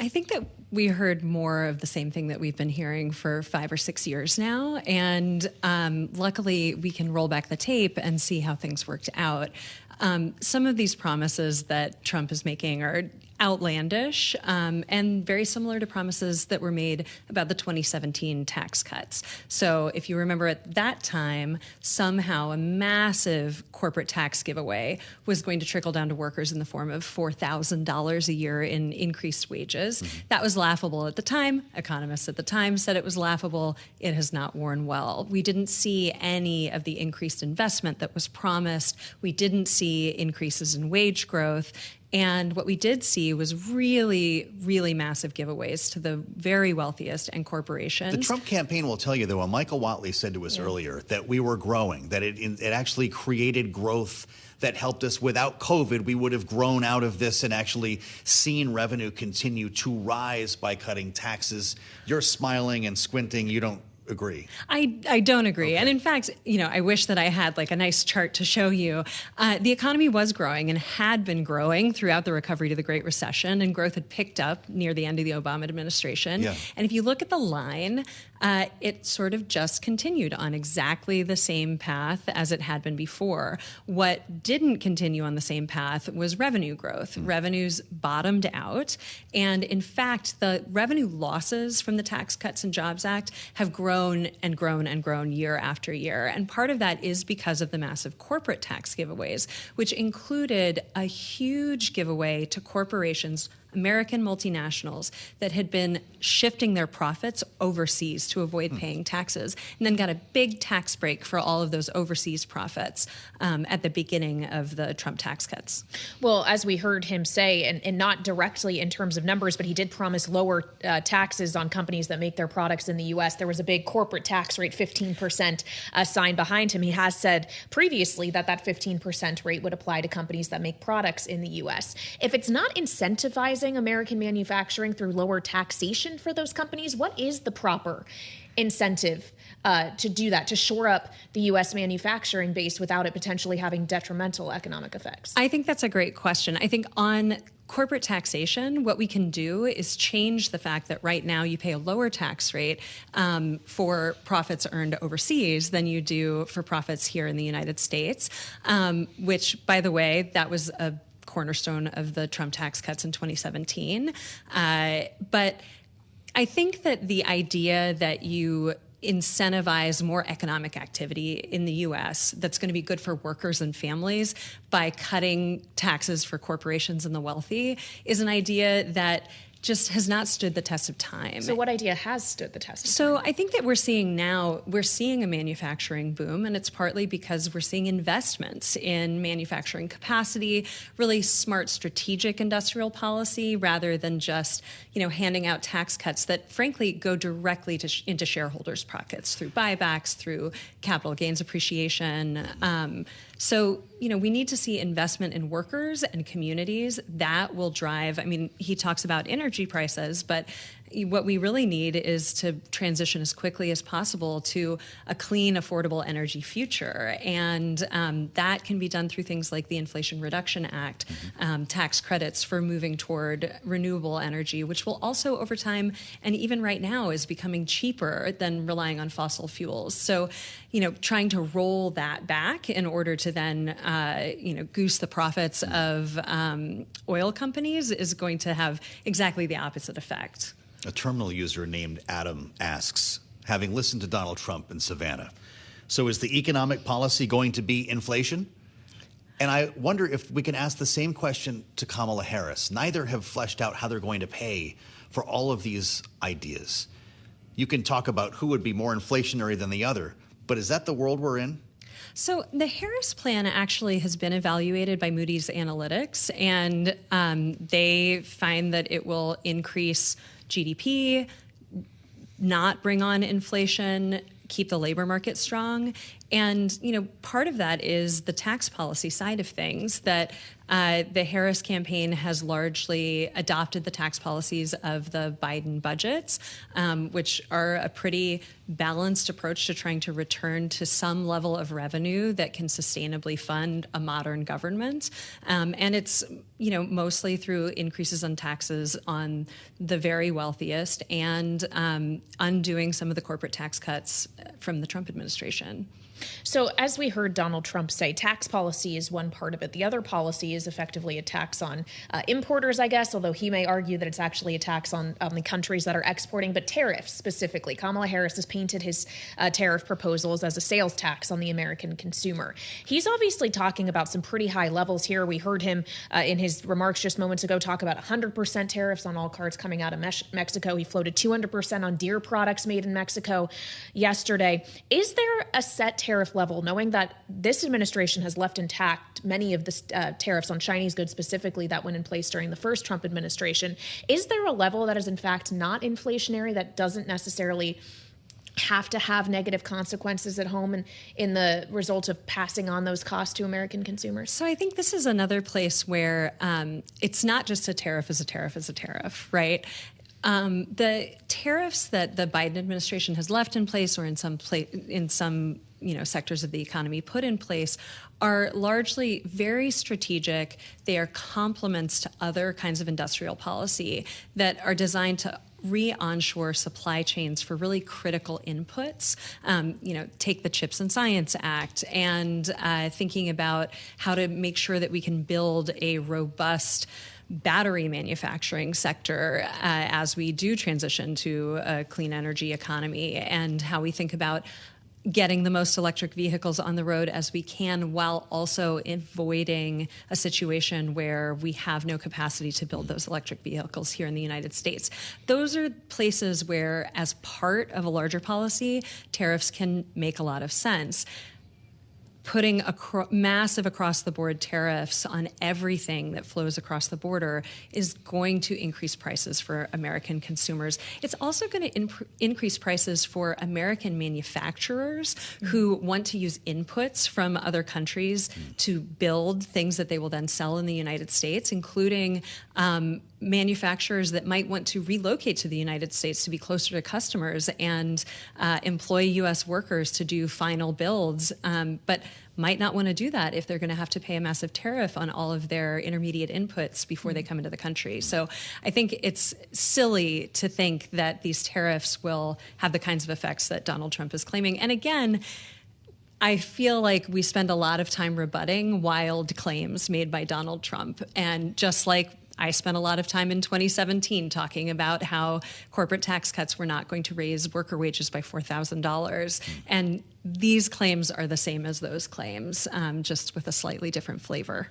I think that we heard more of the same thing that we've been hearing for 5 or 6 years now. And luckily, we can roll back the tape and see how things worked out. Some of these promises that Trump is making are outlandish and very similar to promises that were made about the 2017 tax cuts. So if you remember at that time, somehow a massive corporate tax giveaway was going to trickle down to workers in the form of $4,000 a year in increased wages. Mm-hmm. That was laughable at the time. Economists at the time said it was laughable. It has not worn well. We didn't see any of the increased investment that was promised. We didn't see increases in wage growth. And what we did see was really, really massive giveaways to the very wealthiest and corporations. The Trump campaign will tell you, though, Michael Watley said to us earlier that we were growing, that it actually created growth that helped us. Without COVID, we would have grown out of this and actually seen revenue continue to rise by cutting taxes. You're smiling and squinting. You don't agree. I don't agree. Okay. And in fact, I wish that I had like a nice chart to show you. The economy was growing and had been growing throughout the recovery to the Great Recession, and growth had picked up near the end of the Obama administration. Yeah. And if you look at the line, it sort of just continued on exactly the same path as it had been before. What didn't continue on the same path was revenue growth. Mm. Revenues bottomed out. And in fact, the revenue losses from the Tax Cuts and Jobs Act have grown and grown and grown year after year. And part of that is because of the massive corporate tax giveaways, which included a huge giveaway to corporations, American multinationals, that had been shifting their profits overseas to avoid paying taxes, and then got a big tax break for all of those overseas profits at the beginning of the Trump tax cuts. Well, as we heard him say, and not directly in terms of numbers, but he did promise lower taxes on companies that make their products in the U.S. There was a big corporate tax rate, 15% sign behind him. He has said previously that 15% rate would apply to companies that make products in the U.S. If it's not incentivizing American manufacturing through lower taxation for those companies, what is the proper incentive to do that, to shore up the U.S. manufacturing base without it potentially having detrimental economic effects? I think that's a great question. I think on corporate taxation, what we can do is change the fact that right now you pay a lower tax rate for profits earned overseas than you do for profits here in the United States, which, by the way, that was a cornerstone of the Trump tax cuts in 2017. But I think that the idea that you incentivize more economic activity in the U.S. that's going to be good for workers and families by cutting taxes for corporations and the wealthy is an idea that just has not stood the test of time. So what idea has stood the test of time? So I think that we're seeing a manufacturing boom, and it's partly because we're seeing investments in manufacturing capacity, really smart strategic industrial policy, rather than just, handing out tax cuts that frankly go directly into shareholders' pockets through buybacks, through capital gains appreciation. So, we need to see investment in workers and communities that will drive, he talks about energy prices, but what we really need is to transition as quickly as possible to a clean, affordable energy future. And that can be done through things like the Inflation Reduction Act, tax credits for moving toward renewable energy, which will also over time, and even right now, is becoming cheaper than relying on fossil fuels. So, trying to roll that back in order to then, goose the profits of oil companies is going to have exactly the opposite effect. A terminal user named Adam asks, having listened to Donald Trump in Savannah, so is the economic policy going to be inflation? And I wonder if we can ask the same question to Kamala Harris. Neither have fleshed out how they're going to pay for all of these ideas. You can talk about who would be more inflationary than the other, but is that the world we're in? So the Harris plan actually has been evaluated by Moody's Analytics, and they find that it will increase GDP, not bring on inflation, keep the labor market strong, And, part of that is the tax policy side of things, that the Harris campaign has largely adopted the tax policies of the Biden budgets, which are a pretty balanced approach to trying to return to some level of revenue that can sustainably fund a modern government. And it's, mostly through increases on taxes on the very wealthiest and undoing some of the corporate tax cuts from the Trump administration. So as we heard Donald Trump say, tax policy is one part of it. The other policy is effectively a tax on importers, I guess, although he may argue that it's actually a tax on the countries that are exporting. But tariffs specifically, Kamala Harris has painted his tariff proposals as a sales tax on the American consumer. He's obviously talking about some pretty high levels here. We heard him in his remarks just moments ago talk about 100% tariffs on all cars coming out of Mexico. He floated 200% on deer products made in Mexico yesterday. Is there a set tariff level, knowing that this administration has left intact many of the tariffs on Chinese goods specifically that went in place during the first Trump administration? Is there a level that is in fact not inflationary, that doesn't necessarily have to have negative consequences at home and in the result of passing on those costs to American consumers? So I think this is another place where it's not just a tariff is a tariff is a tariff, right? The tariffs that the Biden administration has left in place, or in some sectors of the economy put in place, are largely very strategic. They are complements to other kinds of industrial policy that are designed to re-onshore supply chains for really critical inputs. Take the Chips and Science Act, and thinking about how to make sure that we can build a robust battery manufacturing sector as we do transition to a clean energy economy, and how we think about getting the most electric vehicles on the road as we can, while also avoiding a situation where we have no capacity to build those electric vehicles here in the United States. Those are places where, as part of a larger policy, tariffs can make a lot of sense. Putting massive across-the-board tariffs on everything that flows across the border is going to increase prices for American consumers. It's also going to increase prices for American manufacturers who want to use inputs from other countries to build things that they will then sell in the United States, including manufacturers that might want to relocate to the United States to be closer to customers and employ U.S. workers to do final builds, but might not want to do that if they're going to have to pay a massive tariff on all of their intermediate inputs before they come into the country. So I think it's silly to think that these tariffs will have the kinds of effects that Donald Trump is claiming. And again, I feel like we spend a lot of time rebutting wild claims made by Donald Trump. And just like I spent a lot of time in 2017 talking about how corporate tax cuts were not going to raise worker wages by $4,000. And these claims are the same as those claims, just with a slightly different flavor.